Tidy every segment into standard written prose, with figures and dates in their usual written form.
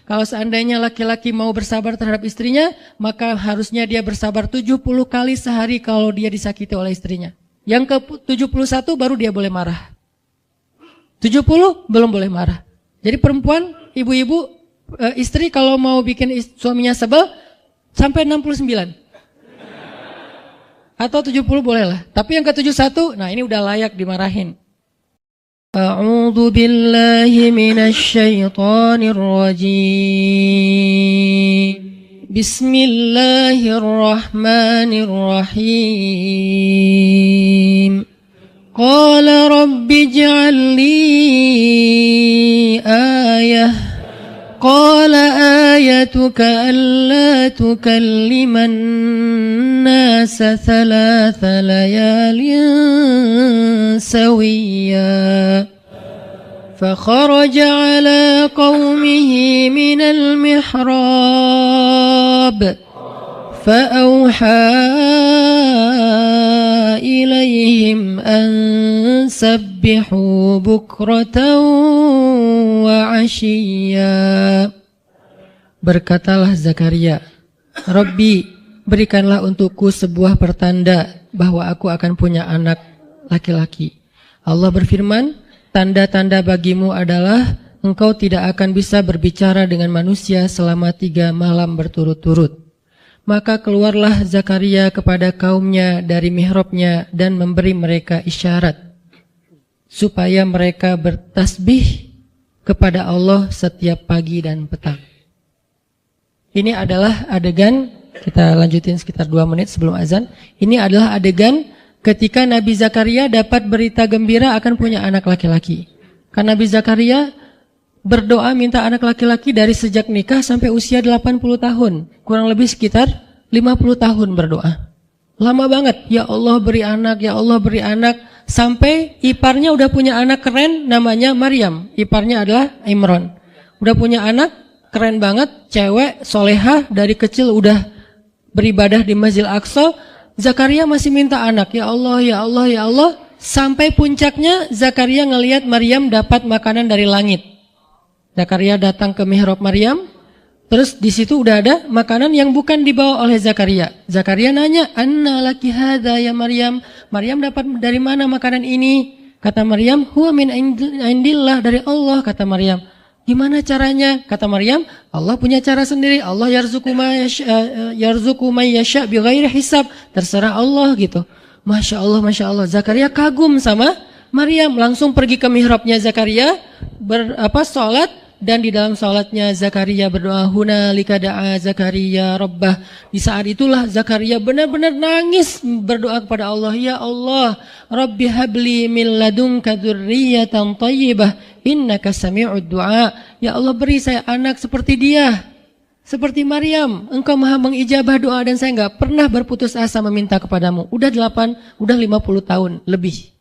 Kalau seandainya laki-laki mau bersabar terhadap istrinya, maka harusnya dia bersabar 70 kali sehari kalau dia disakiti oleh istrinya. Yang ke-71 baru dia boleh marah. 70 belum boleh marah. Jadi perempuan, ibu-ibu, istri kalau mau bikin suaminya sebel, sampai 69. Atau 70 boleh lah. Tapi yang ke-71, nah ini udah layak dimarahin. A'udzu billahi minasy syaithanir rajim. Bismillahirrahmanirrahim. Qala rabbi ij'al li ayah. Qala ayatuka alla tukalliman nasa thalatha layalin sawiyya. فخرج على قومه من المحراب فأوحى إليهم أن سبحوا بكرة وعشيا. Berkatalah Zakaria, Rabbi, berikanlah untukku sebuah pertanda bahwa aku akan punya anak laki-laki. Allah berfirman, tanda-tanda bagimu adalah engkau tidak akan bisa berbicara dengan manusia selama 3 malam berturut-turut. Maka keluarlah Zakaria kepada kaumnya dari mihrabnya dan memberi mereka isyarat supaya mereka bertasbih kepada Allah setiap pagi dan petang. Ini adalah adegan, kita lanjutin sekitar 2 menit sebelum azan. Ini adalah adegan ketika Nabi Zakaria dapat berita gembira akan punya anak laki-laki. Karena Nabi Zakaria berdoa minta anak laki-laki dari sejak nikah sampai usia 80 tahun. Kurang lebih sekitar 50 tahun berdoa. Lama banget, ya Allah beri anak, ya Allah beri anak. Sampai iparnya udah punya anak keren namanya Maryam. Iparnya adalah Imran. Udah punya anak keren banget, cewek, solehah, dari kecil udah beribadah di Masjid Aqsa. Zakaria masih minta anak, ya Allah, ya Allah, ya Allah. Sampai puncaknya Zakaria ngelihat Maryam dapat makanan dari langit. Zakaria datang ke mihrab Maryam, terus di situ udah ada makanan yang bukan dibawa oleh Zakaria. Zakaria nanya, "Anna laki hadza ya Maryam?" Maryam dapat dari mana makanan ini? Kata Maryam, "Huwa min indillah," dari Allah, kata Maryam. Gimana caranya? Kata Maryam, Allah punya cara sendiri. Allah yarzuqu may yasha bighairi hisab. Terserah Allah gitu. Masya Allah, Masya Allah. Zakaria kagum sama Maryam. Langsung pergi ke mihrabnya Zakaria, sholat. Dan di dalam sholatnya Zakaria berdoa, hunalika da'a Zakaria rabbah. Di saat itulah Zakaria benar-benar nangis berdoa kepada Allah, ya Allah, Rabbi habli min ladunka dzurriyyatan thayyibah innaka sami'ud du'a. Ya Allah, beri saya anak seperti dia, seperti Maryam. Engkau maha mengijabah doa dan saya enggak pernah berputus asa meminta kepadamu. Udah 50 tahun lebih.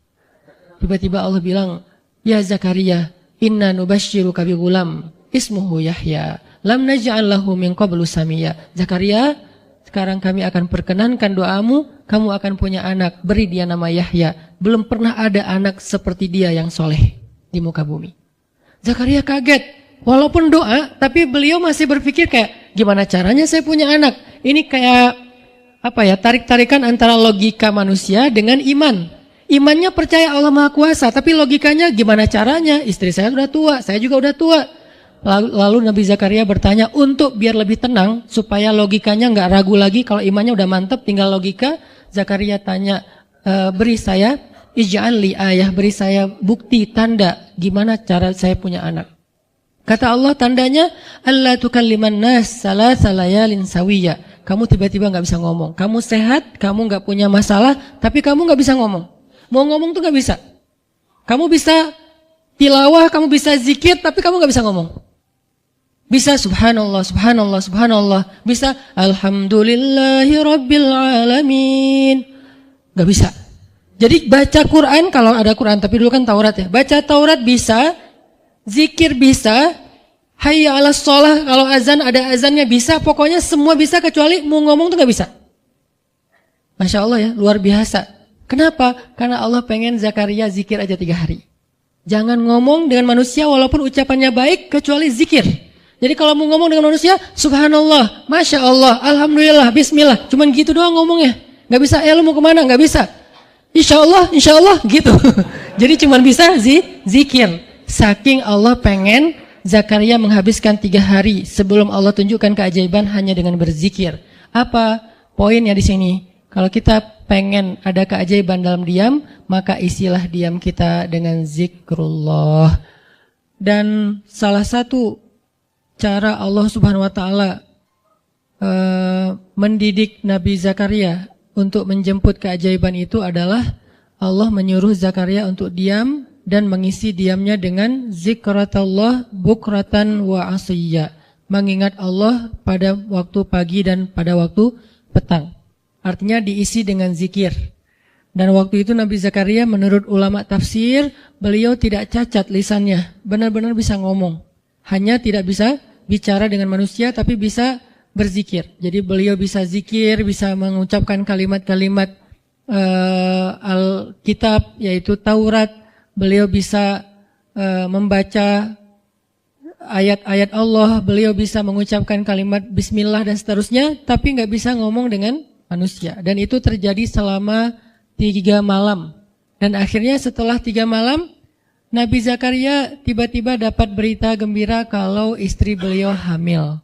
Tiba-tiba Allah bilang, ya Zakaria, inna nubasyiruka bi ghulam ismuhu Yahya lam naj'al lahu min qablu samia. Zakaria, sekarang kami akan perkenankan doamu, kamu akan punya anak, beri dia nama Yahya. Belum pernah ada anak seperti dia yang soleh di muka bumi. Zakaria kaget, walaupun doa, tapi beliau masih berpikir kayak, gimana caranya saya punya anak? Ini kayak tarik-tarikan antara logika manusia dengan iman. Imannya percaya Allah Maha Kuasa, tapi logikanya gimana caranya? Istri saya sudah tua, saya juga udah tua. Lalu Nabi Zakaria bertanya untuk biar lebih tenang, supaya logikanya nggak ragu lagi. Kalau imannya udah mantap, tinggal logika. Zakaria tanya, beri saya ij'al li ayah, beri saya bukti tanda gimana cara saya punya anak. Kata Allah, tandanya alla tukalliman nas salasa layalin sawiyya. Kamu tiba-tiba nggak bisa ngomong. Kamu sehat, kamu nggak punya masalah, tapi kamu nggak bisa ngomong. Mau ngomong tuh gak bisa. Kamu bisa tilawah, kamu bisa zikir, tapi kamu gak bisa ngomong. Bisa subhanallah, subhanallah, subhanallah. Bisa alhamdulillahi rabbil alamin. Gak bisa. Jadi baca Quran, kalau ada Quran, tapi dulu kan Taurat ya. Baca Taurat bisa, zikir bisa, hayya ala sholah, kalau azan ada azannya bisa. Pokoknya semua bisa kecuali mau ngomong tuh gak bisa. Masya Allah ya, luar biasa. Kenapa? Karena Allah pengen Zakaria zikir aja 3 hari. Jangan ngomong dengan manusia walaupun ucapannya baik kecuali zikir. Jadi kalau mau ngomong dengan manusia, subhanallah, masya Allah, alhamdulillah, bismillah. Cuman gitu doang ngomongnya. Gak bisa, lu mau kemana? Gak bisa. Insya Allah, gitu. Jadi cuman bisa zikir. Saking Allah pengen Zakaria menghabiskan 3 hari sebelum Allah tunjukkan keajaiban hanya dengan berzikir. Apa poinnya di sini? Kalau kita pengen ada keajaiban dalam diam, maka isilah diam kita dengan zikrullah. Dan salah satu cara Allah Subhanahu wa taala mendidik Nabi Zakaria untuk menjemput keajaiban itu adalah Allah menyuruh Zakaria untuk diam dan mengisi diamnya dengan zikratullah bukratan wa asiyya, mengingat Allah pada waktu pagi dan pada waktu petang. Artinya diisi dengan zikir. Dan waktu itu Nabi Zakaria menurut ulama tafsir, beliau tidak cacat lisannya, benar-benar bisa ngomong. Hanya tidak bisa bicara dengan manusia, tapi bisa berzikir. Jadi beliau bisa zikir, bisa mengucapkan kalimat-kalimat Alkitab, yaitu Taurat. Beliau bisa membaca ayat-ayat Allah. Beliau bisa mengucapkan kalimat Bismillah dan seterusnya, tapi nggak bisa ngomong dengan manusia. Dan itu terjadi selama 3 malam. Dan akhirnya setelah 3 malam, Nabi Zakaria tiba-tiba dapat berita gembira kalau istri beliau hamil.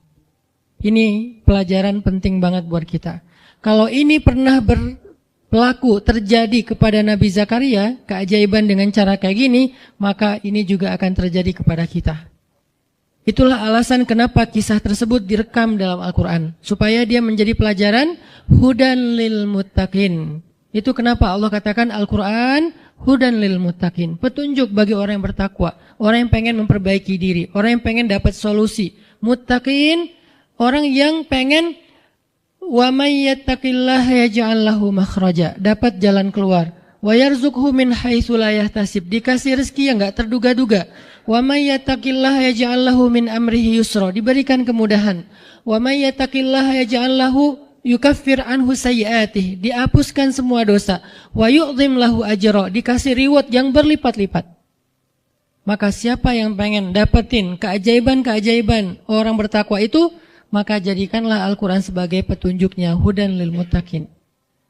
Ini pelajaran penting banget buat kita. Kalau ini pernah berlaku terjadi kepada Nabi Zakaria, keajaiban dengan cara kayak gini, maka ini juga akan terjadi kepada kita. Itulah alasan kenapa kisah tersebut direkam dalam Al-Quran. Supaya dia menjadi pelajaran hudan lil muttaqin. Itu kenapa Allah katakan Al-Quran hudan lil muttaqin, petunjuk bagi orang yang bertakwa, orang yang pengen memperbaiki diri, orang yang pengen dapat solusi. Muttaqin, orang yang pengen wa may yattaqillaha yaj'al lahu makhraja, dapat jalan keluar. Wa yarzuqhu min haitsu la yahtasib, dikasih rezeki yang enggak terduga-duga. Wa may yattaqillaha yaj'al lahu min amrihi yusra, diberikan kemudahan. Wa may yattaqillaha yaj'al lahu yukaffir anhu sayyi'atih, dihapuskan semua dosa. Wa yu'dhim lahu ajra, dikasih reward yang berlipat-lipat. Maka siapa yang pengen dapetin keajaiban-keajaiban orang bertakwa itu, maka jadikanlah Al-Quran sebagai petunjuknya, hudan lil muttaqin.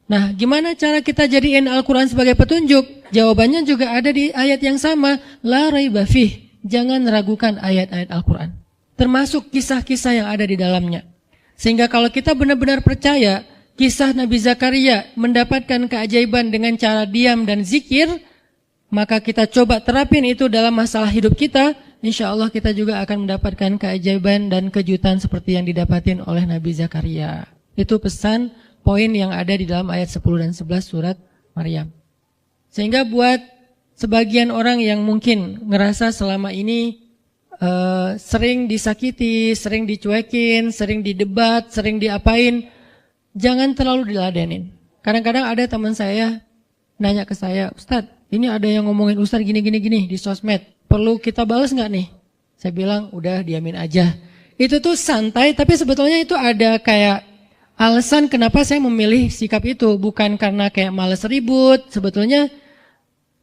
Nah, gimana cara kita jadiin Al-Quran sebagai petunjuk? Jawabannya juga ada di ayat yang sama, la raiba fih, jangan ragukan ayat-ayat Al-Quran, termasuk kisah-kisah yang ada di dalamnya. Sehingga kalau kita benar-benar percaya kisah Nabi Zakaria mendapatkan keajaiban dengan cara diam dan zikir, maka kita coba terapin itu dalam masalah hidup kita, insya Allah kita juga akan mendapatkan keajaiban dan kejutan seperti yang didapatin oleh Nabi Zakaria. Itu pesan poin yang ada di dalam ayat 10 dan 11 surat Maryam. Sehingga buat sebagian orang yang mungkin ngerasa selama ini sering disakiti, sering dicuekin, sering didebat, sering diapain, jangan terlalu diladenin. Kadang-kadang ada teman saya nanya ke saya, Ustadz, ini ada yang ngomongin Ustadz gini di sosmed, perlu kita balas nggak nih? Saya bilang, udah diamin aja. Itu tuh santai, tapi sebetulnya itu ada kayak alasan kenapa saya memilih sikap itu, bukan karena kayak malas ribut. Sebetulnya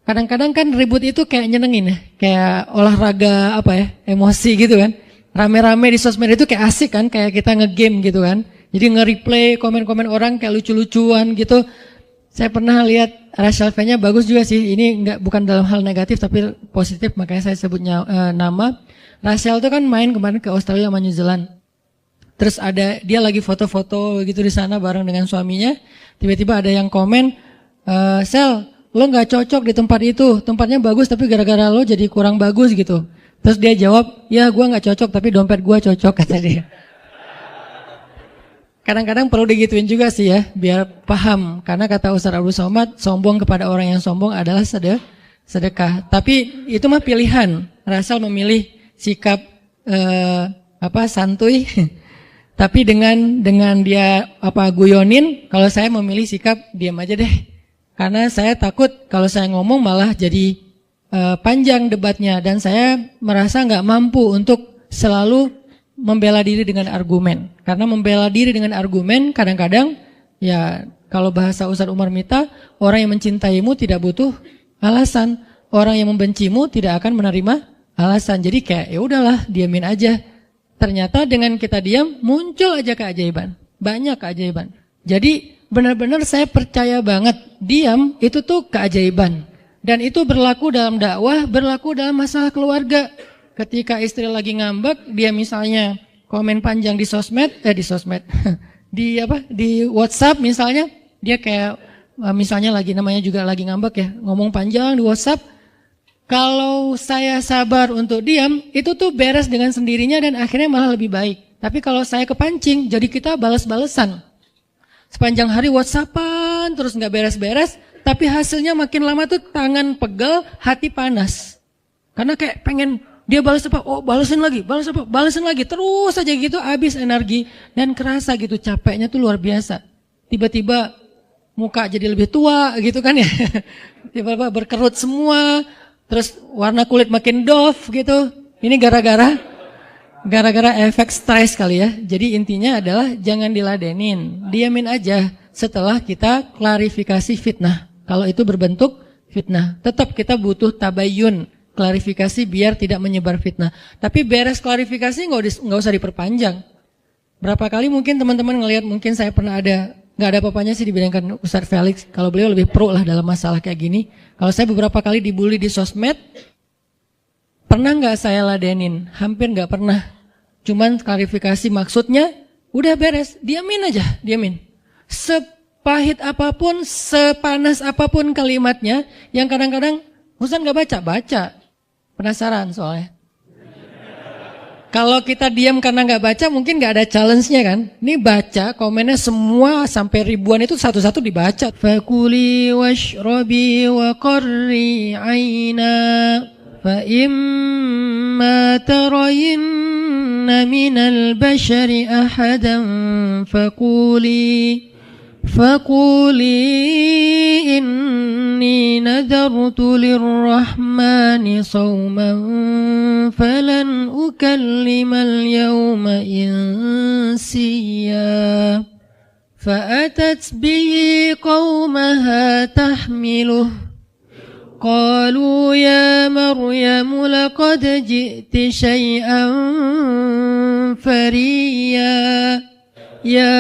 kadang-kadang kan ribut itu kayak nyenengin ya, kayak olahraga emosi gitu kan. Rame-rame di sosmed itu kayak asik kan, kayak kita ngegame gitu kan. Jadi nge-replay komen-komen orang kayak lucu-lucuan gitu. Saya pernah lihat racial fan-nya bagus juga sih. Ini bukan dalam hal negatif tapi positif, makanya saya sebutnya nama. Rachel itu kan main kemarin ke Australia sama New Zealand. Terus ada dia lagi foto-foto gitu di sana bareng dengan suaminya. Tiba-tiba ada yang komen, Sel, lo gak cocok di tempat itu, tempatnya bagus tapi gara-gara lo jadi kurang bagus gitu. Terus dia jawab, ya gue gak cocok tapi dompet gue cocok, kata dia. Kadang-kadang perlu digituin juga sih ya, biar paham. Karena kata Ustaz Abdul Somad, sombong kepada orang yang sombong adalah sedekah. Tapi itu mah pilihan. Rasal memilih sikap santuy. Tapi dengan dia guyonin, kalau saya memilih sikap diam aja deh. Karena saya takut kalau saya ngomong malah jadi panjang debatnya. Dan saya merasa gak mampu untuk selalu membela diri dengan argumen. Karena membela diri dengan argumen kadang-kadang, ya kalau bahasa Ustaz Umar Mita, orang yang mencintaimu tidak butuh alasan. Orang yang membencimu tidak akan menerima alasan. Jadi kayak ya udahlah, diamin aja. Ternyata dengan kita diam muncul aja keajaiban. Banyak keajaiban. Jadi benar-benar saya percaya banget diam itu tuh keajaiban. Dan itu berlaku dalam dakwah, berlaku dalam masalah keluarga. Ketika istri lagi ngambek, dia misalnya komen panjang di sosmed, di WhatsApp misalnya, dia kayak misalnya namanya juga lagi ngambek ya, ngomong panjang di WhatsApp. Kalau saya sabar untuk diam, itu tuh beres dengan sendirinya dan akhirnya malah lebih baik. Tapi kalau saya kepancing, jadi kita balas-balesan. Sepanjang hari WhatsAppan, terus nggak beres-beres, tapi hasilnya makin lama tuh tangan pegel, hati panas. Karena kayak pengen dia balas apa, oh balesin lagi, terus aja gitu habis energi dan kerasa gitu capeknya tuh luar biasa. Tiba-tiba muka jadi lebih tua gitu kan ya, tiba-tiba berkerut semua. Terus warna kulit makin doff gitu. Ini gara-gara efek stres kali ya. Jadi intinya adalah jangan diladenin. Diamin aja setelah kita klarifikasi fitnah. Kalau itu berbentuk fitnah. Tetap kita butuh tabayun. Klarifikasi biar tidak menyebar fitnah. Tapi beres klarifikasi nggak usah diperpanjang. Berapa kali mungkin teman-teman ngelihat, mungkin saya pernah nggak ada apa-apanya sih dibandingkan Ustadz Felix. Kalau beliau lebih pro lah dalam masalah kayak gini. Kalau saya beberapa kali dibully di sosmed, pernah nggak saya ladenin? Hampir nggak pernah. Cuman klarifikasi maksudnya, udah beres, diamin. Sepahit apapun, sepanas apapun kalimatnya, yang kadang-kadang Ustadz nggak baca. Penasaran soalnya. Kalau kita diam karena nggak baca, mungkin nggak ada challenge-nya kan. Ini baca, komennya semua sampai ribuan itu satu-satu dibaca. Fakuli washrabi wa qarri aina fa imma tarayinna minal bashari ahadan فقولي إني نذرت للرحمن صوما فلن أكلم اليوم إنسيا فأتت به قومها تحمله قالوا يا مريم لقد جئت شيئا فريا يا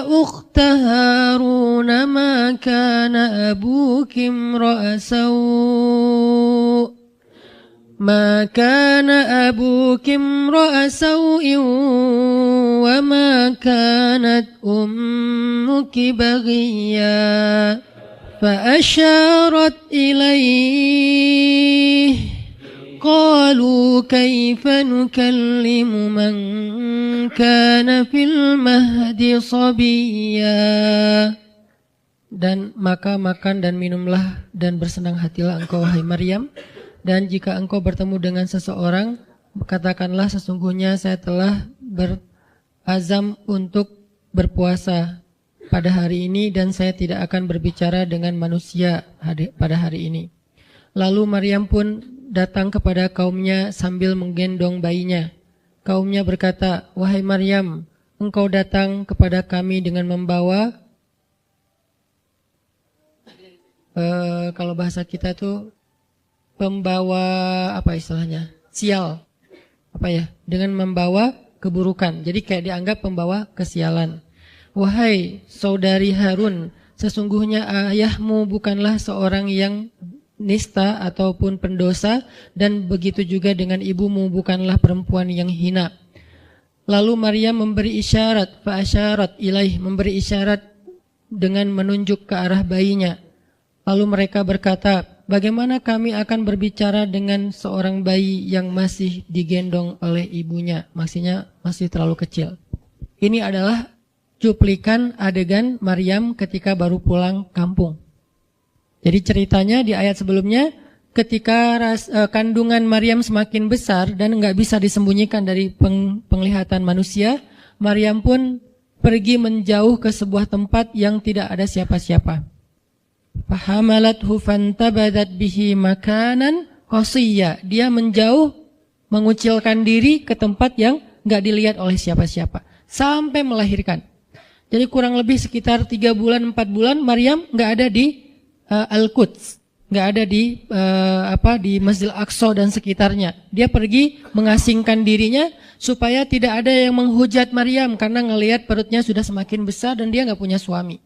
أخت هارون ما كان أبوك امرأ سوء وما كانت أمك بغيا فأشارت إليه قالوا كيف نكلم من كان في المهد صبيا. Dan maka makan dan minumlah dan bersenang hatilah engkau wahai Maryam, dan jika engkau bertemu dengan seseorang katakanlah sesungguhnya saya telah berazam untuk berpuasa pada hari ini dan saya tidak akan berbicara dengan manusia pada hari ini. Lalu Maryam pun datang kepada kaumnya sambil menggendong bayinya. Kaumnya berkata, wahai Maryam, engkau datang kepada kami dengan membawa, kalau bahasa kita tuh pembawa apa istilahnya? Sial. Dengan membawa keburukan. Jadi kayak dianggap pembawa kesialan. Wahai saudari Harun, sesungguhnya ayahmu bukanlah seorang yang nista ataupun pendosa, dan begitu juga dengan ibumu bukanlah perempuan yang hina. Lalu Maryam memberi isyarat, fa'asyarat ilaih, memberi isyarat dengan menunjuk ke arah bayinya. Lalu mereka berkata, bagaimana kami akan berbicara dengan seorang bayi yang masih digendong oleh ibunya, maksudnya masih terlalu kecil. Ini adalah cuplikan adegan Maryam ketika baru pulang kampung. Jadi ceritanya di ayat sebelumnya, ketika kandungan Maryam semakin besar dan nggak bisa disembunyikan dari penglihatan manusia, Maryam pun pergi menjauh ke sebuah tempat yang tidak ada siapa-siapa. Fahamalathu fantabadat bihi makanan qasiyya. Dia menjauh, mengucilkan diri ke tempat yang nggak dilihat oleh siapa-siapa sampai melahirkan. Jadi kurang lebih sekitar 3 bulan 4 bulan Maryam nggak ada di Al-Quds, nggak ada di Masjidil Aqsa dan sekitarnya. Dia pergi mengasingkan dirinya supaya tidak ada yang menghujat Maryam karena ngelihat perutnya sudah semakin besar dan dia nggak punya suami.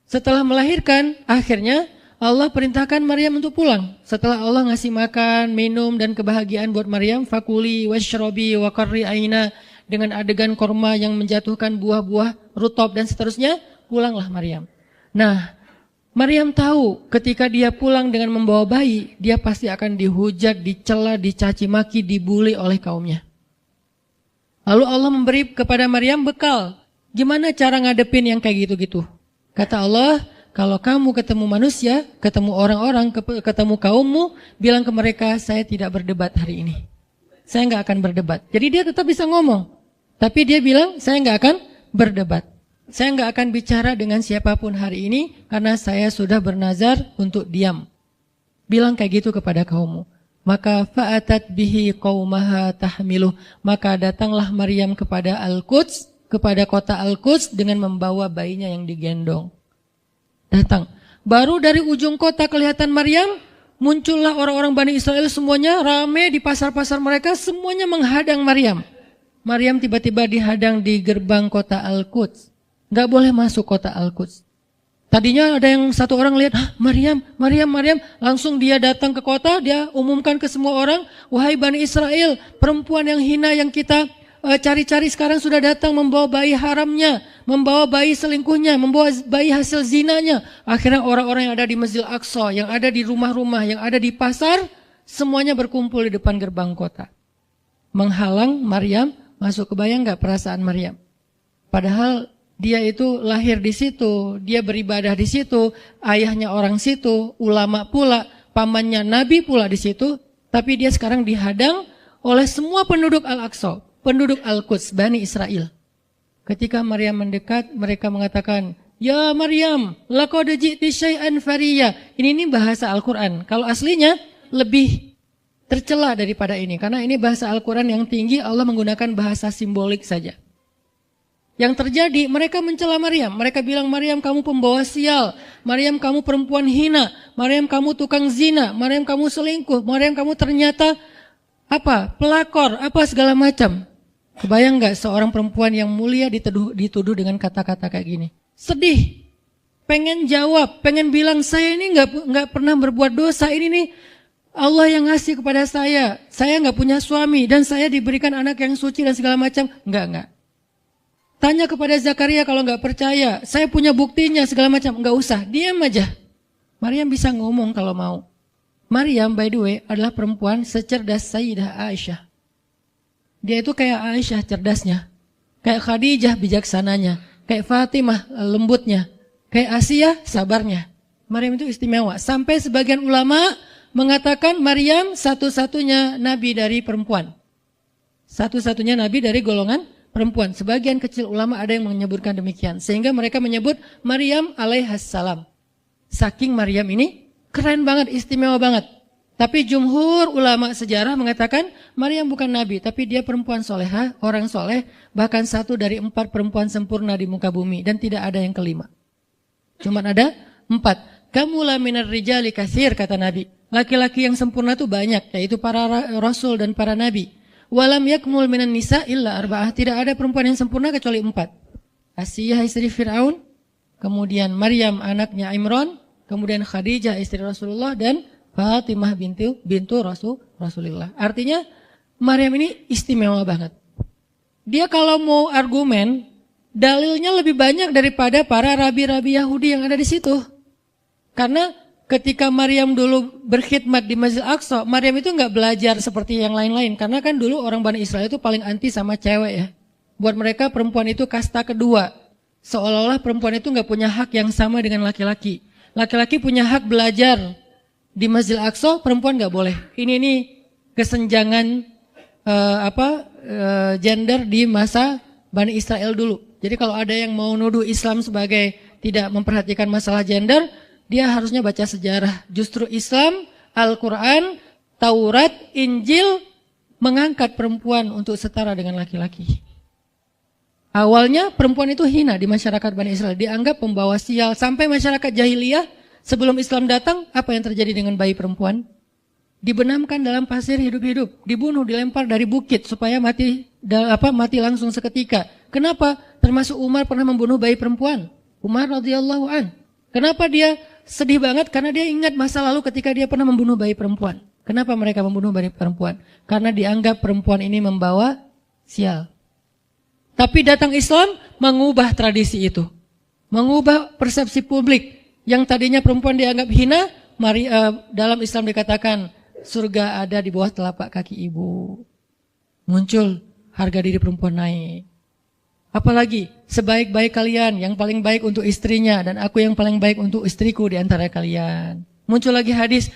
Setelah melahirkan, akhirnya Allah perintahkan Maryam untuk pulang. Setelah Allah ngasih makan, minum dan kebahagiaan buat Maryam, fakuli washrobi wa qarri aina, dengan adegan korma yang menjatuhkan buah-buah rutop dan seterusnya, pulanglah Maryam. Nah, Maryam tahu ketika dia pulang dengan membawa bayi, dia pasti akan dihujat, dicela, dicaci maki, dibully oleh kaumnya. Lalu Allah memberi kepada Maryam bekal. Gimana cara ngadepin yang kayak gitu-gitu? Kata Allah, kalau kamu ketemu manusia, ketemu orang-orang, ketemu kaummu, bilang ke mereka, saya tidak berdebat hari ini. Saya nggak akan berdebat. Jadi dia tetap bisa ngomong. Tapi dia bilang, saya nggak akan berdebat. Saya nggak akan bicara dengan siapapun hari ini, karena saya sudah bernazar untuk diam. Bilang kayak gitu kepada kaummu. Maka fa'atat bihi qaumaha tahmiluh. Maka datanglah Maryam kepada Al-Quds, kepada kota Al-Quds dengan membawa bayinya yang digendong. Datang. Baru dari ujung kota kelihatan Maryam, muncullah orang-orang Bani Israel semuanya rame di pasar-pasar mereka, semuanya menghadang Maryam. Maryam tiba-tiba dihadang di gerbang kota Al-Quds. Gak boleh masuk kota Al-Quds. Tadinya ada yang satu orang lihat, Maryam. Langsung dia datang ke kota, dia umumkan ke semua orang, wahai Bani Israel, perempuan yang hina yang kita cari-cari sekarang sudah datang membawa bayi haramnya, membawa bayi selingkuhnya, membawa bayi hasil zinanya. Akhirnya orang-orang yang ada di Masjidil Aqsa, yang ada di rumah-rumah, yang ada di pasar, semuanya berkumpul di depan gerbang kota. Menghalang Maryam masuk. Kebayang gak perasaan Maryam? Padahal dia itu lahir di situ, dia beribadah di situ, ayahnya orang situ, ulama pula, pamannya Nabi pula di situ, tapi dia sekarang dihadang oleh semua penduduk Al-Aqsa, penduduk Al-Quds, Bani Israel. Ketika Maryam mendekat, mereka mengatakan, ya Maryam, laqad ji'ti syai'an fariya. Ini bahasa Al-Quran. Kalau aslinya lebih tercela daripada ini, karena ini bahasa Al-Quran yang tinggi, Allah menggunakan bahasa simbolik saja. Yang terjadi, mereka mencela Maryam. Mereka bilang, Maryam kamu pembawa sial. Maryam kamu perempuan hina. Maryam kamu tukang zina. Maryam kamu selingkuh. Maryam kamu ternyata pelakor, segala macam. Kebayang gak seorang perempuan yang mulia dituduh dengan kata-kata kayak gini? Sedih. Pengen jawab, pengen bilang, saya ini gak pernah berbuat dosa. Ini nih Allah yang ngasih kepada saya. Saya gak punya suami dan saya diberikan anak yang suci dan segala macam. Enggak. Tanya kepada Zakaria kalau nggak percaya, saya punya buktinya segala macam, nggak usah, diam aja. Maryam bisa ngomong kalau mau. Maryam by the way adalah perempuan secerdas Sayyidah Aisyah. Dia itu kayak Aisyah cerdasnya, kayak Khadijah bijaksananya, kayak Fatimah lembutnya, kayak Asiyah sabarnya. Maryam itu istimewa. Sampai sebagian ulama mengatakan Maryam satu-satunya nabi dari perempuan, satu-satunya nabi dari golongan perempuan. Sebagian kecil ulama ada yang menyebutkan demikian. Sehingga mereka menyebut Maryam alaihassalam. Saking Maryam ini keren banget, istimewa banget. Tapi jumhur ulama sejarah mengatakan Maryam bukan nabi, tapi dia perempuan solehah, orang soleh, bahkan satu dari 4 perempuan sempurna di muka bumi. Dan tidak ada yang kelima. Cuma ada 4. Kamula minar rijali katsir, kata Nabi. Laki-laki yang sempurna itu banyak, yaitu para rasul dan para nabi. Walam yakmul minan nisa illa arba'ah. Tidak ada perempuan yang sempurna kecuali 4. Asiyah istri Fir'aun, kemudian Maryam anaknya Imran, kemudian Khadijah istri Rasulullah, dan Fatimah bintu Rasulullah. Artinya Maryam ini istimewa banget. Dia kalau mau argumen, dalilnya lebih banyak daripada para rabi-rabi Yahudi yang ada di situ. Karena ketika Maryam dulu berkhidmat di Masjidil Aqsa, Maryam itu nggak belajar seperti yang lain-lain. Karena kan dulu orang Bani Israel itu paling anti sama cewek ya. Buat mereka perempuan itu kasta kedua. Seolah-olah perempuan itu nggak punya hak yang sama dengan laki-laki. Laki-laki punya hak belajar di Masjidil Aqsa, perempuan nggak boleh. Ini kesenjangan gender di masa Bani Israel dulu. Jadi kalau ada yang mau nuduh Islam sebagai tidak memperhatikan masalah gender, dia harusnya baca sejarah. Justru Islam, Al-Quran, Taurat, Injil mengangkat perempuan untuk setara dengan laki-laki. Awalnya perempuan itu hina di masyarakat Bani Israel. Dianggap pembawa sial. Sampai masyarakat jahiliyah Sebelum Islam datang, apa yang terjadi dengan bayi perempuan? Dibenamkan dalam pasir hidup-hidup, dibunuh, dilempar dari bukit supaya mati langsung seketika. Kenapa? Termasuk Umar pernah membunuh bayi perempuan. Umar radhiyallahu an. Kenapa dia sedih banget? Karena dia ingat masa lalu ketika dia pernah membunuh bayi perempuan. Kenapa mereka membunuh bayi perempuan? Karena dianggap perempuan ini membawa sial. Tapi datang Islam mengubah tradisi itu. Mengubah persepsi publik. Yang tadinya perempuan dianggap hina, dalam Islam dikatakan surga ada di bawah telapak kaki ibu. Muncul harga diri perempuan naik. Apalagi sebaik-baik kalian, yang paling baik untuk istrinya, dan aku yang paling baik untuk istriku di antara kalian. Muncul lagi hadis,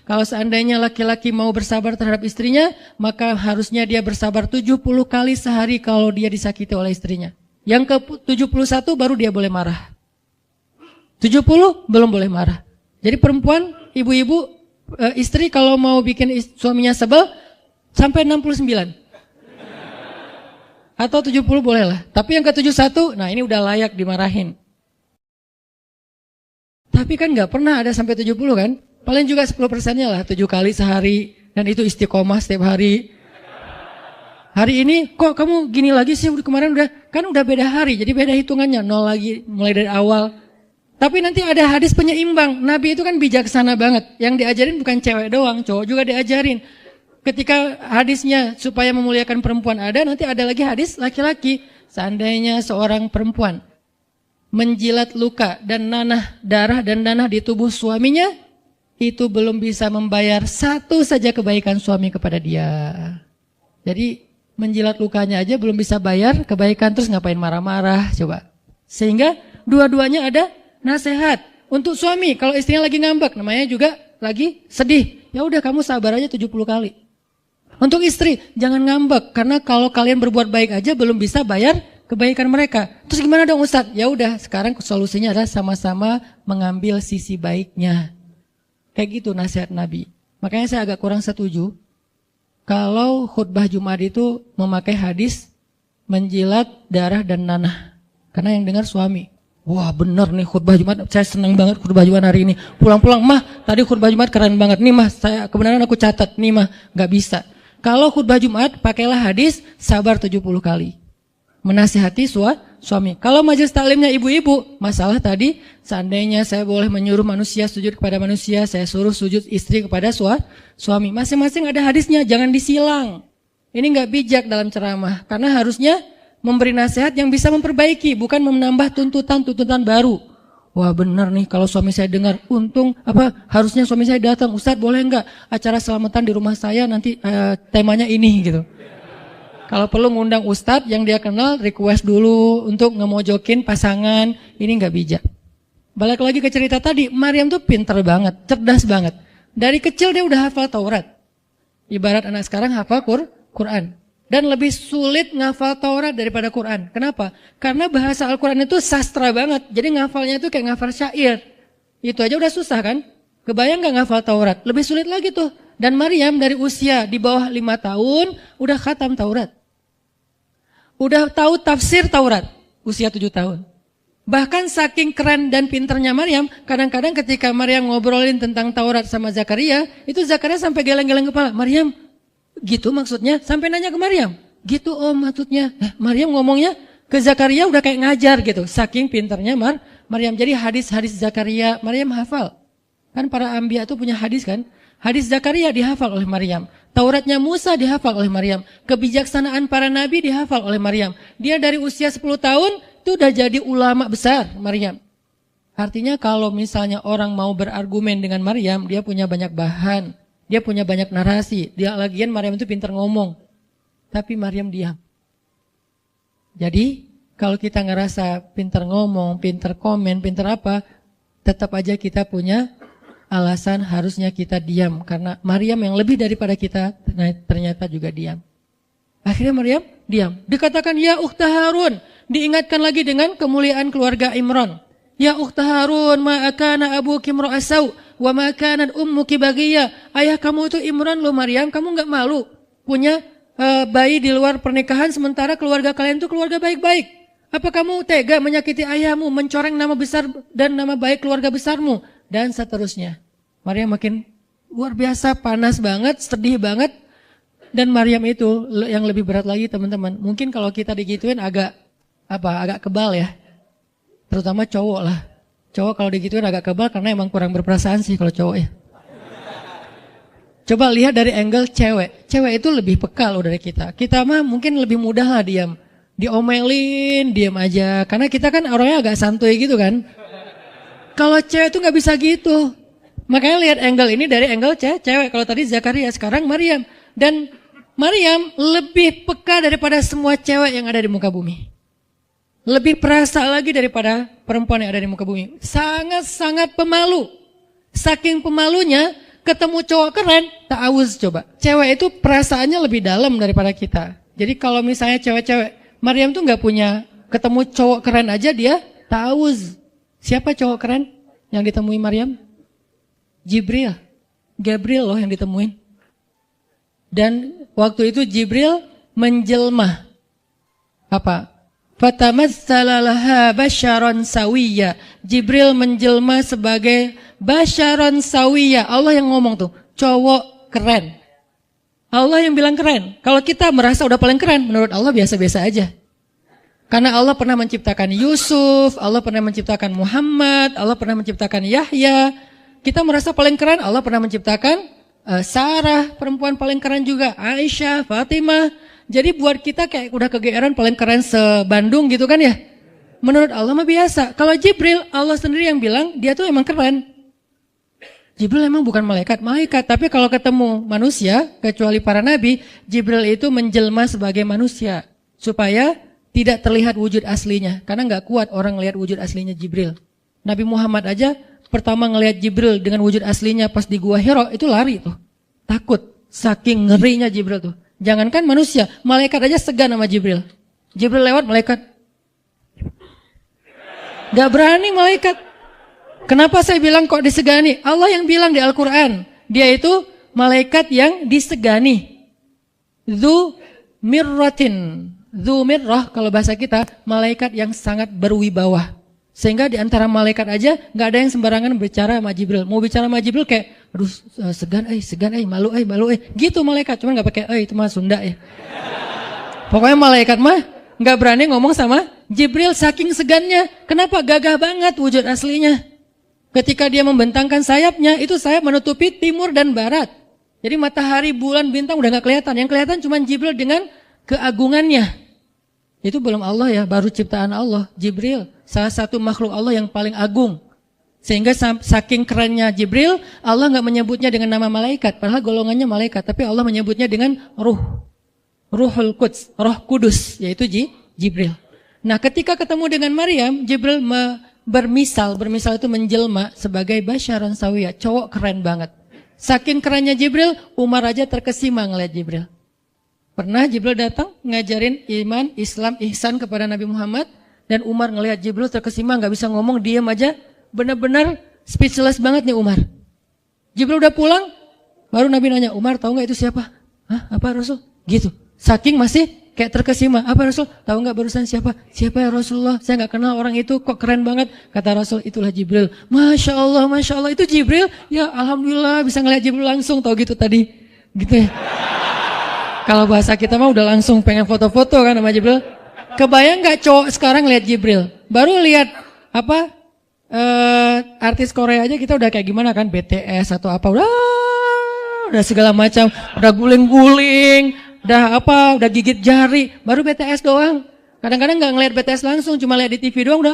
kalau seandainya laki-laki mau bersabar terhadap istrinya, maka harusnya dia bersabar 70 kali sehari kalau dia disakiti oleh istrinya. Yang ke-71 baru dia boleh marah. 70 belum boleh marah. Jadi perempuan, ibu-ibu, istri kalau mau bikin suaminya sebel, sampai 69. Atau 70 boleh lah. Tapi yang ke-71, nah ini udah layak dimarahin. Tapi kan gak pernah ada sampai 70 kan? Paling juga 10%-nya lah, 7 kali sehari. Dan itu istiqomah setiap hari. Hari ini kok kamu gini lagi sih, kemarin udah beda hari. Jadi beda hitungannya, 0 lagi mulai dari awal. Tapi nanti ada hadis penyeimbang. Nabi itu kan bijaksana banget. Yang diajarin bukan cewek doang, cowok juga diajarin. Ketika hadisnya supaya memuliakan perempuan ada, nanti ada lagi hadis laki-laki. Seandainya seorang perempuan menjilat luka dan darah dan nanah di tubuh suaminya, itu belum bisa membayar satu saja kebaikan suami kepada dia. Jadi menjilat lukanya aja belum bisa bayar kebaikan, terus ngapain marah-marah coba. Sehingga dua-duanya ada nasihat untuk suami. Kalau istrinya lagi ngambek, namanya juga lagi sedih, ya udah kamu sabar aja 70 kali. Untuk istri, jangan ngambek, karena kalau kalian berbuat baik aja belum bisa bayar kebaikan mereka. Terus gimana dong Ustadz? Ya udah, sekarang solusinya adalah sama-sama mengambil sisi baiknya. Kayak gitu nasihat Nabi. Makanya saya agak kurang setuju kalau khutbah Jumat itu memakai hadis menjilat darah dan nanah. Karena yang dengar suami. Wah bener nih khutbah Jumat, saya senang banget khutbah Jumat hari ini. Pulang-pulang, mah tadi khutbah Jumat keren banget. Nih mah, kebenaran aku catat. Nih mah, gak bisa. Kalau khutbah Jumat, pakailah hadis sabar 70 kali. Menasihati suami. Kalau majelis taklimnya ibu-ibu, masalah tadi, seandainya saya boleh menyuruh manusia sujud kepada manusia, saya suruh sujud istri kepada suami. Masing-masing ada hadisnya, jangan disilang. Ini gak bijak dalam ceramah, karena harusnya memberi nasihat yang bisa memperbaiki, bukan menambah tuntutan baru. Wah benar nih kalau suami saya dengar, untung harusnya suami saya datang, Ustadz boleh enggak acara selamatan di rumah saya nanti temanya ini gitu. Kalau perlu ngundang Ustadz yang dia kenal, request dulu untuk ngemojokin pasangan, ini enggak bijak. Balik lagi ke cerita tadi, Maryam tuh pinter banget, cerdas banget. Dari kecil dia udah hafal Taurat. Ibarat anak sekarang hafal Quran. Dan lebih sulit ngafal Taurat daripada Quran. Kenapa? Karena bahasa Al-Quran itu sastra banget. Jadi ngafalnya itu kayak ngafal syair. Itu aja udah susah kan? Kebayang gak ngafal Taurat? Lebih sulit lagi tuh. Dan Maryam dari usia di bawah 5 tahun udah khatam Taurat. Udah tahu tafsir Taurat. Usia 7 tahun. Bahkan saking keren dan pinternya Maryam, kadang-kadang ketika Maryam ngobrolin tentang Taurat sama Zakaria, itu Zakaria sampai geleng-geleng kepala. Maryam, gitu maksudnya? Sampai nanya ke Maryam. Gitu maksudnya. Maryam ngomongnya ke Zakaria udah kayak ngajar gitu. Saking pinternya Maryam. Jadi hadis-hadis Zakaria Maryam hafal. Kan para anbiya tuh punya hadis kan. Hadis Zakaria dihafal oleh Maryam. Tauratnya Musa dihafal oleh Maryam. Kebijaksanaan para nabi dihafal oleh Maryam. Dia dari usia 10 tahun itu udah jadi ulama besar Maryam. Artinya kalau misalnya orang mau berargumen dengan Maryam, dia punya banyak bahan. Dia punya banyak narasi. Dia lagian Maryam itu pintar ngomong. Tapi Maryam diam. Jadi kalau kita ngerasa pintar ngomong, pintar komen, pintar apa, tetap aja kita punya alasan harusnya kita diam. Karena Maryam yang lebih daripada kita ternyata juga diam. Akhirnya Maryam diam. Dikatakan ya ukhta Harun. Diingatkan lagi dengan kemuliaan keluarga Imran. Ya ukhta Harun ma akana abuki imra'asau wa ma kanat ummuki baghiyya. Ayah kamu itu Imran loh Maryam, kamu enggak malu punya bayi di luar pernikahan sementara keluarga kalian itu keluarga baik-baik. Apa kamu tega menyakiti ayahmu, mencoreng nama besar dan nama baik keluarga besarmu? Dan seterusnya. Maryam makin luar biasa, panas banget, sedih banget. Dan Maryam itu yang lebih berat lagi teman-teman. Mungkin kalau kita digituin agak kebal ya. Terutama cowok lah. Cowok kalau digituin agak kebal karena emang kurang berperasaan sih kalau cowok ya. Coba lihat dari angle cewek. Cewek itu lebih peka loh dari kita. Kita mah mungkin lebih mudah lah diam. Diomelin, diam aja. Karena kita kan orangnya agak santuy gitu kan. Kalau cewek itu gak bisa gitu. Makanya lihat angle ini dari angle cewek. Kalau tadi Zakaria, sekarang Maryam. Dan Maryam lebih peka daripada semua cewek yang ada di muka bumi. Lebih perasa lagi daripada perempuan yang ada di muka bumi. Sangat-sangat pemalu. Saking pemalunya, ketemu cowok keren, ta'awuz coba. Cewek itu perasaannya lebih dalam daripada kita. Jadi kalau misalnya cewek-cewek, Maryam tuh gak punya, ketemu cowok keren aja dia ta'awuz. Siapa cowok keren yang ditemui Maryam? Jibril. Gabriel loh yang ditemuin. Dan waktu itu Jibril menjelma. Apa? Fatamatsala laha basyaron sawiyya. Jibril menjelma sebagai basyaron sawiyya. Allah yang ngomong tuh, cowok keren. Allah yang bilang keren. Kalau kita merasa udah paling keren, menurut Allah biasa-biasa aja. Karena Allah pernah menciptakan Yusuf, Allah pernah menciptakan Muhammad, Allah pernah menciptakan Yahya. Kita merasa paling keren, Allah pernah menciptakan Sarah, perempuan paling keren juga, Aisyah, Fatimah. Jadi buat kita kayak udah kegeeran paling keren se-Bandung gitu kan ya. Menurut Allah mah biasa. Kalau Jibril, Allah sendiri yang bilang dia tuh emang keren. Jibril emang bukan malaikat, tapi kalau ketemu manusia, kecuali para nabi, Jibril itu menjelma sebagai manusia. Supaya tidak terlihat wujud aslinya. Karena gak kuat orang ngelihat wujud aslinya Jibril. Nabi Muhammad aja pertama ngelihat Jibril dengan wujud aslinya pas di Gua Hira itu lari tuh. Takut. Saking ngerinya Jibril tuh. Jangankan manusia, malaikat aja segan sama Jibril. Jibril lewat malaikat. Gak berani malaikat. Kenapa saya bilang kok disegani? Allah yang bilang di Al-Quran. Dia itu malaikat yang disegani. Dzu mirratin. Dzu mirrah kalau bahasa kita, malaikat yang sangat berwibawa. Sehingga di antara malaikat aja gak ada yang sembarangan bicara sama Jibril. Mau bicara sama Jibril kayak, aduh segan, malu, gitu malaikat. Cuman gak pakai, itu mah Sunda ya. Pokoknya malaikat mah gak berani ngomong sama Jibril saking segannya. Kenapa? Gagah banget wujud aslinya. Ketika dia membentangkan sayapnya, itu sayap menutupi timur dan barat. Jadi matahari, bulan, bintang udah gak kelihatan. Yang kelihatan cuma Jibril dengan keagungannya. Itu belum Allah ya, baru ciptaan Allah. Jibril, salah satu makhluk Allah yang paling agung. Sehingga saking kerennya Jibril, Allah gak menyebutnya dengan nama malaikat. Padahal golongannya malaikat, tapi Allah menyebutnya dengan ruh. Ruhul Quds, roh kudus, yaitu Jibril. Nah ketika ketemu dengan Maryam, Jibril bermisal itu menjelma sebagai basyaran sawiyah, cowok keren banget. Saking kerennya Jibril, Umar aja terkesima ngeliat Jibril. Pernah Jibril datang ngajarin iman, Islam, ihsan kepada Nabi Muhammad. Dan Umar ngelihat Jibril terkesima, gak bisa ngomong, diam aja. Benar-benar speechless banget nih Umar. Jibril udah pulang, baru Nabi nanya, Umar tahu gak itu siapa? Hah? Apa Rasul? Gitu. Saking masih kayak terkesima. Apa Rasul? Tahu gak barusan siapa? Siapa ya Rasulullah? Saya gak kenal orang itu, kok keren banget. Kata Rasul, itulah Jibril. Masya Allah, itu Jibril. Ya Alhamdulillah bisa ngelihat Jibril langsung, tahu gitu tadi. Gitu ya. Kalau bahasa kita mah udah langsung pengen foto-foto kan sama Jibril. Kebayang gak cowok sekarang lihat Jibril? Baru lihat artis Korea aja kita udah kayak gimana kan, BTS atau apa, udah segala macam, udah guling-guling, udah gigit jari, baru BTS doang. Kadang-kadang nggak ngelihat BTS langsung, cuma lihat di TV doang, udah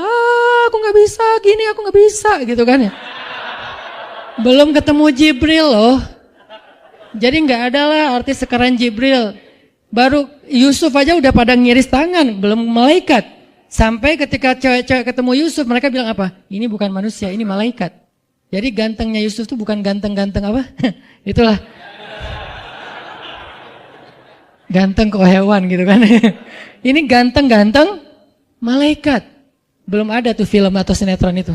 aku nggak bisa gini, aku nggak bisa gitu kan ya. Belum ketemu Jibril loh. Jadi nggak ada lah artis sekeren Jibril. Baru Yusuf aja udah pada ngiris tangan, belum malaikat. Sampai ketika cewek-cewek ketemu Yusuf, mereka bilang apa? Ini bukan manusia, ini malaikat. Jadi gantengnya Yusuf tuh bukan ganteng-ganteng apa? Itulah. Ganteng kok hewan gitu kan. Ini ganteng-ganteng malaikat. Belum ada tuh film atau sinetron itu.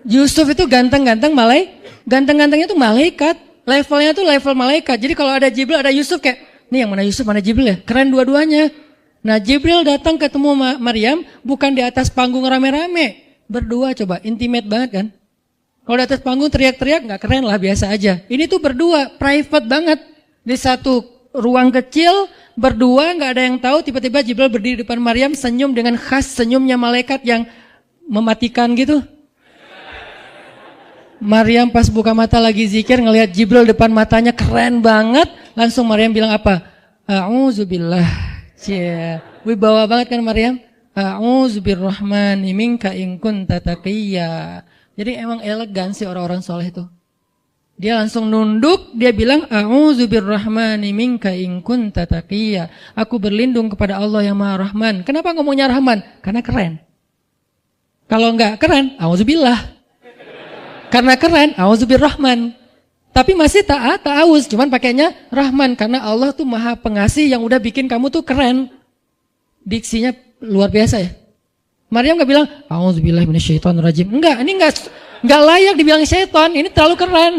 Yusuf itu ganteng-ganteng ganteng-gantengnya tuh malaikat. Levelnya tuh level malaikat. Jadi kalau ada Jibril, ada Yusuf kayak, nih yang mana Yusuf, mana Jibril ya? Keren dua-duanya. Nah Jibril datang ketemu Maryam bukan di atas panggung rame-rame. Berdua coba, intimate banget kan. Kalau di atas panggung teriak-teriak gak keren lah, biasa aja. Ini tuh berdua, private banget. Di satu ruang kecil, berdua gak ada yang tahu. Tiba-tiba Jibril berdiri di depan Maryam, senyum dengan khas senyumnya malaikat yang mematikan gitu. Maryam pas buka mata lagi zikir, ngelihat Jibril depan matanya keren banget. Langsung Maryam bilang apa? A'udzubillah. Wibawa banget kan Maryam? A'udzubirrahmani minka in kunta taqiyya. Jadi emang elegan sih orang-orang soleh itu. Dia langsung nunduk, dia bilang A'udzubirrahmani minka in kunta taqiyya. Aku berlindung kepada Allah yang Maha Rahman. Kenapa ngomongnya Rahman? Karena keren. Kalau enggak keren, a'udzubillah. Karena keren, a'udzubirrahman. Tapi masih ta'awuz, cuman pakainya Rahman. Karena Allah tuh maha pengasih yang udah bikin kamu tuh keren. Diksinya luar biasa ya. Maryam gak bilang, a'udzubillahi minasyaitonirrajim. Enggak, ini enggak layak dibilang syaitan, ini terlalu keren.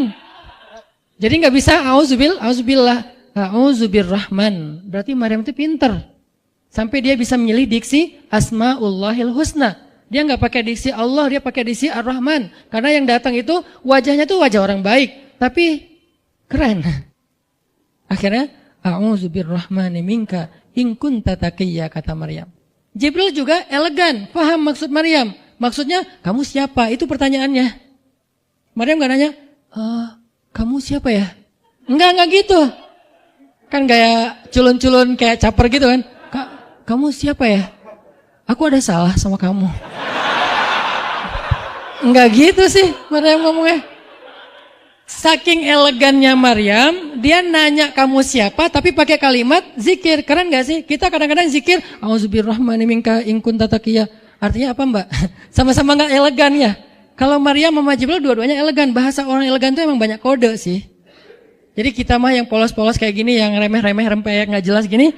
Jadi gak bisa a'udzubillah, a'udzubirrahman. Berarti Maryam itu pinter. Sampai dia bisa memilih diksi Asmaullahil Husna. Dia gak pakai diksi Allah, dia pakai diksi Ar-Rahman. Karena yang datang itu wajahnya tuh wajah orang baik. Tapi keren. Akhirnya a'udzubirrahmani minka in kunta taqiyya, kata Maryam. Jibril juga elegan, paham maksud Maryam. Maksudnya kamu siapa? Itu pertanyaannya. Maryam gak nanya, kamu siapa ya? Enggak gitu. Kan kayak culun-culun kayak caper gitu kan. Kamu siapa ya? Aku ada salah sama kamu. Enggak gitu sih Maryam ngomongnya. Saking elegannya Maryam, dia nanya kamu siapa tapi pakai kalimat zikir. Keren gak sih? Kita kadang-kadang zikir a'udzubirrahmani minka in kunta taqiyya. Artinya apa Mbak? Sama-sama gak elegan ya. Kalau Maryam sama Jibril dua-duanya elegan. Bahasa orang elegan itu emang banyak kode sih. Jadi kita mah yang polos-polos kayak gini, yang remeh-remeh rempeyek gak jelas gini,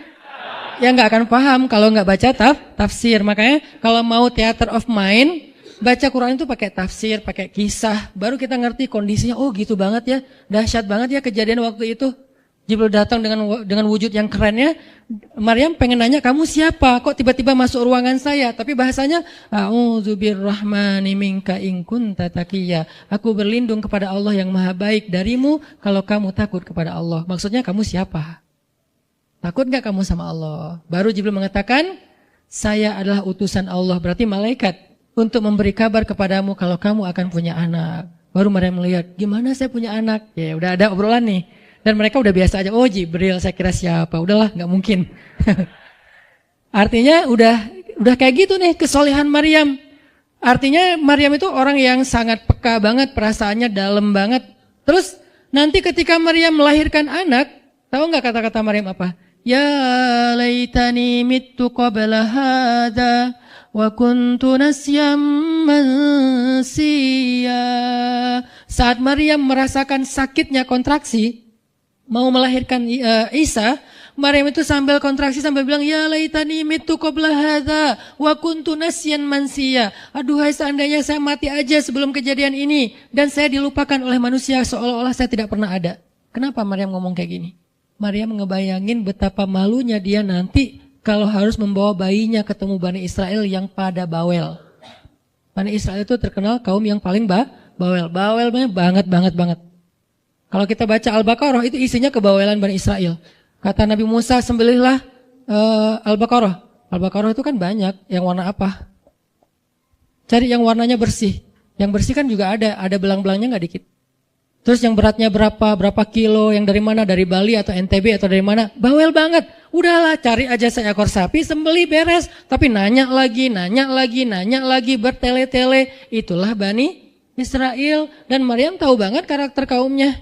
ya gak akan paham kalau gak baca tafsir. Makanya kalau mau theater of mind, baca Quran itu pakai tafsir, pakai kisah, baru kita ngerti kondisinya. Oh gitu banget ya, dahsyat banget ya kejadian waktu itu. Jibril datang dengan wujud yang kerennya. Maryam pengen nanya, kamu siapa? Kok tiba-tiba masuk ruangan saya? Tapi bahasanya, a'udzubirrahmani minka in kunta taqiyya. Aku berlindung kepada Allah yang maha baik darimu kalau kamu takut kepada Allah. Maksudnya kamu siapa? Takut gak kamu sama Allah? Baru Jibril mengatakan, saya adalah utusan Allah, berarti malaikat, untuk memberi kabar kepadamu kalau kamu akan punya anak. Baru Maryam melihat, gimana saya punya anak? Ya udah ada obrolan nih. Dan mereka udah biasa aja, oh Jibril, saya kira siapa? Udahlah, gak mungkin. Artinya udah kayak gitu nih kesolehan Maryam. Artinya Maryam itu orang yang sangat peka banget, perasaannya dalam banget. Terus nanti ketika Maryam melahirkan anak, tahu gak kata-kata Maryam apa? Ya laitani mittu qabla hadha wa kuntu nasyam mansiya. Saat Maryam merasakan sakitnya kontraksi, mau melahirkan Isa, Maryam itu sambil kontraksi sambil bilang, ya laitani mittu qabla hadza wa kuntu nasyan mansiya. Aduhai seandainya saya mati aja sebelum kejadian ini dan saya dilupakan oleh manusia seolah-olah saya tidak pernah ada. Kenapa Maryam ngomong kayak gini? Maryam ngebayangin betapa malunya dia nanti kalau harus membawa bayinya ketemu Bani Israel yang pada bawel. Bani Israel itu terkenal kaum yang paling bawel. Bawelnya banget. Kalau kita baca Al-Baqarah itu isinya kebawelan Bani Israel. Kata Nabi Musa, sembelihlah Al-Baqarah. Al-Baqarah itu kan banyak. Yang warna apa? Cari yang warnanya bersih. Yang bersih kan juga ada belang-belangnya nggak dikit. Terus yang beratnya berapa kilo, yang dari mana, dari Bali atau NTB atau dari mana, bawel banget. Udahlah cari aja seekor sapi, sembelih beres. Tapi nanya lagi, bertele-tele. Itulah Bani Israel. Dan Maryam tahu banget karakter kaumnya.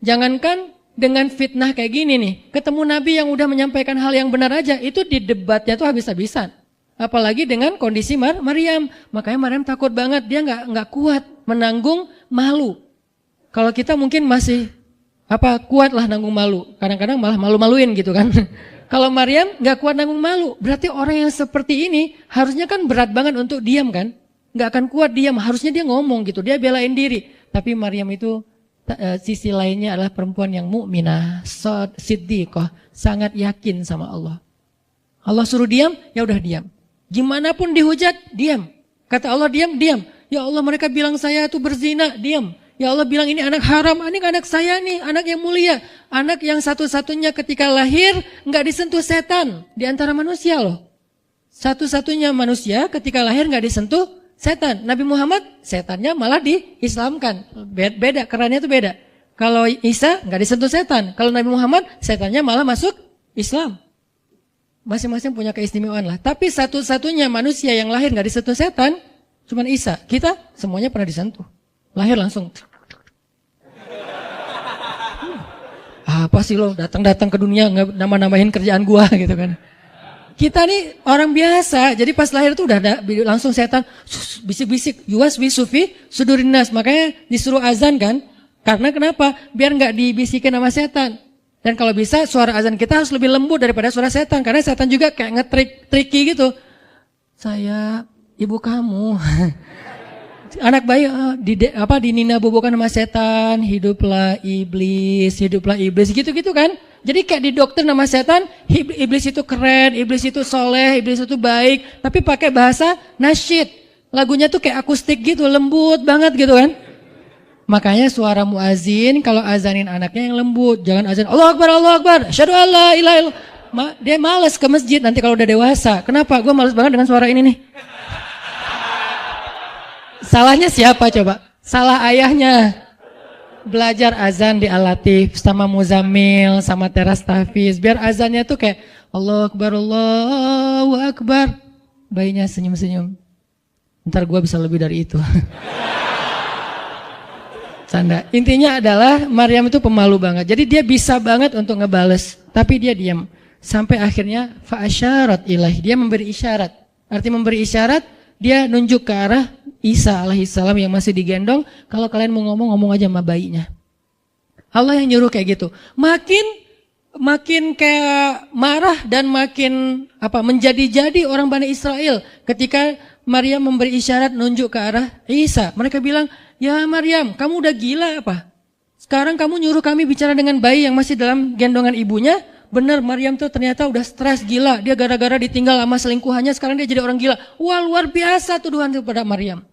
Jangankan dengan fitnah kayak gini nih, ketemu Nabi yang udah menyampaikan hal yang benar aja, itu di debatnya tuh habis-habisan. Apalagi dengan kondisi Maryam. Makanya Maryam takut banget, dia nggak kuat menanggung malu. Kalau kita mungkin masih kuat lah nanggung malu. Kadang-kadang malah malu-maluin gitu kan. Kalau Maryam nggak kuat nanggung malu, berarti orang yang seperti ini harusnya kan berat banget untuk diam kan. Nggak akan kuat diam, harusnya dia ngomong gitu, dia belain diri. Tapi Maryam itu sisi lainnya adalah perempuan yang mukminah, siddiqah, sangat yakin sama Allah. Allah suruh diam, ya udah diam. Gimana pun dihujat, diam. Kata Allah diam, diam. Ya Allah mereka bilang saya itu berzina, diam. Ya Allah bilang ini anak haram, ini anak saya nih, anak yang mulia. Anak yang satu-satunya ketika lahir nggak disentuh setan di antara manusia loh. Satu-satunya manusia ketika lahir nggak disentuh setan. Nabi Muhammad setannya malah diislamkan. Beda, kerannya itu beda. Kalau Isa nggak disentuh setan. Kalau Nabi Muhammad setannya malah masuk Islam. Masing-masing punya keistimewaan lah. Tapi satu-satunya manusia yang lahir nggak disentuh setan cuman Isa. Kita semuanya pernah disentuh. Lahir langsung. Apa sih lo datang-datang ke dunia nama-namain kerjaan gua gitu kan. Kita nih orang biasa. Jadi pas lahir tuh udah ada langsung setan bisik-bisik. Yuwas bisufi sudurinas. Makanya disuruh azan kan. Karena kenapa? Biar nggak dibisikin sama setan. Dan kalau bisa suara azan kita harus lebih lembut daripada suara setan. Karena setan juga kayak nge-tricky gitu. Saya ibu kamu. Anak bayi dinina bobokan sama setan, hiduplah iblis gitu-gitu kan. Jadi kayak di dokter nama setan, iblis itu keren, iblis itu soleh, iblis itu baik, tapi pakai bahasa nasyid. Lagunya tuh kayak akustik gitu, lembut banget gitu kan. Makanya suara muazin kalau azanin anaknya yang lembut, jangan azan Allah Akbar, asyhadu an la ilaha illallah. Dia malas ke masjid nanti kalau udah dewasa. Kenapa? Gue malas banget dengan suara ini nih. Salahnya siapa coba? Salah ayahnya. Belajar azan di Al-Latif sama Muzammil, sama Teras Tahfiz. Biar azannya tuh kayak Allahu Akbar. Bayinya senyum-senyum. Ntar gue bisa lebih dari itu. Canda. Intinya adalah Maryam itu pemalu banget. Jadi dia bisa banget untuk ngebales. Tapi dia diam. Sampai akhirnya fa'asyarat ilaih. Dia memberi isyarat. Arti memberi isyarat, dia nunjuk ke arah Isa alaihissalam yang masih digendong. Kalau kalian mau ngomong aja sama bayinya. Allah yang nyuruh kayak gitu. Makin kayak marah dan makin menjadi-jadi orang Bani Israel ketika Maryam memberi isyarat nunjuk ke arah Isa. Mereka bilang, ya Maryam, kamu udah gila apa? Sekarang kamu nyuruh kami bicara dengan bayi yang masih dalam gendongan ibunya. Benar, Maryam tuh ternyata udah stres gila. Dia gara-gara ditinggal sama selingkuhannya, sekarang dia jadi orang gila. Wah, luar biasa tuduhan kepada Maryam.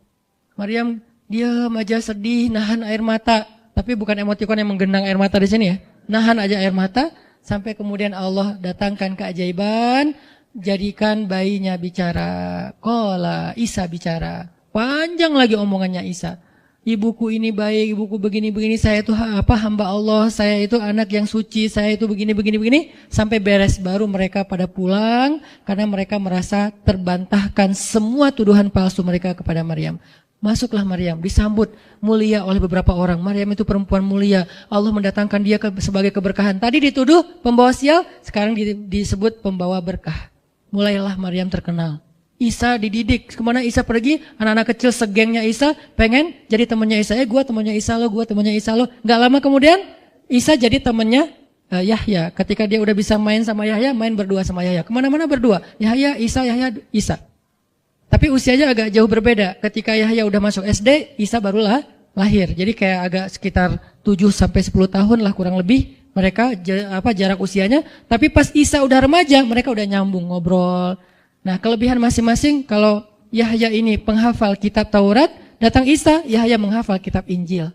Maryam diam aja sedih, nahan air mata. Tapi bukan emotikon yang menggenang air mata di sini ya. Nahan aja air mata sampai kemudian Allah datangkan keajaiban, jadikan bayinya bicara. Qala Isa bicara. Panjang lagi omongannya Isa. Ibuku ini baik, ibuku begini-begini, saya itu hamba Allah, saya itu anak yang suci, saya itu begini-begini, sampai beres baru mereka pada pulang karena mereka merasa terbantahkan semua tuduhan palsu mereka kepada Maryam. Masuklah Maryam, disambut mulia oleh beberapa orang. Maryam itu perempuan mulia, Allah mendatangkan dia sebagai keberkahan. Tadi dituduh pembawa sial, sekarang disebut pembawa berkah. Mulailah Maryam terkenal. Isa dididik, kemana Isa pergi, anak-anak kecil segengnya Isa pengen jadi temannya Isa. Gue temannya Isa lo, gue temannya Isa lo. Gak lama kemudian Isa jadi temannya Yahya. Ketika dia udah bisa main sama Yahya, main berdua sama Yahya. Kemana-mana berdua, Yahya, Isa. Tapi usianya agak jauh berbeda. Ketika Yahya udah masuk SD, Isa barulah lahir. Jadi kayak agak sekitar 7-10 tahun lah kurang lebih mereka jarak usianya. Tapi pas Isa udah remaja, mereka udah nyambung ngobrol. Nah, kelebihan masing-masing, kalau Yahya ini penghafal kitab Taurat, datang Isa, Yahya menghafal kitab Injil.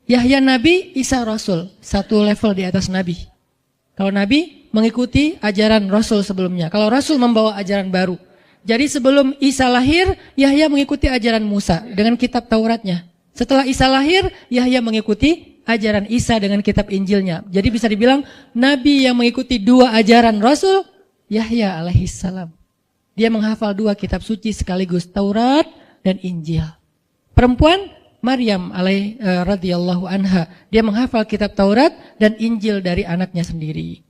Yahya Nabi, Isa Rasul, satu level di atas Nabi. Kalau Nabi mengikuti ajaran Rasul sebelumnya, kalau Rasul membawa ajaran baru. Jadi sebelum Isa lahir, Yahya mengikuti ajaran Musa dengan kitab Tauratnya. Setelah Isa lahir, Yahya mengikuti ajaran Isa dengan kitab Injilnya. Jadi bisa dibilang, Nabi yang mengikuti dua ajaran Rasul, Yahya alaihissalam. Dia menghafal dua kitab suci sekaligus, Taurat dan Injil. Perempuan Maryam radhiyallahu anha, dia menghafal kitab Taurat dan Injil dari anaknya sendiri.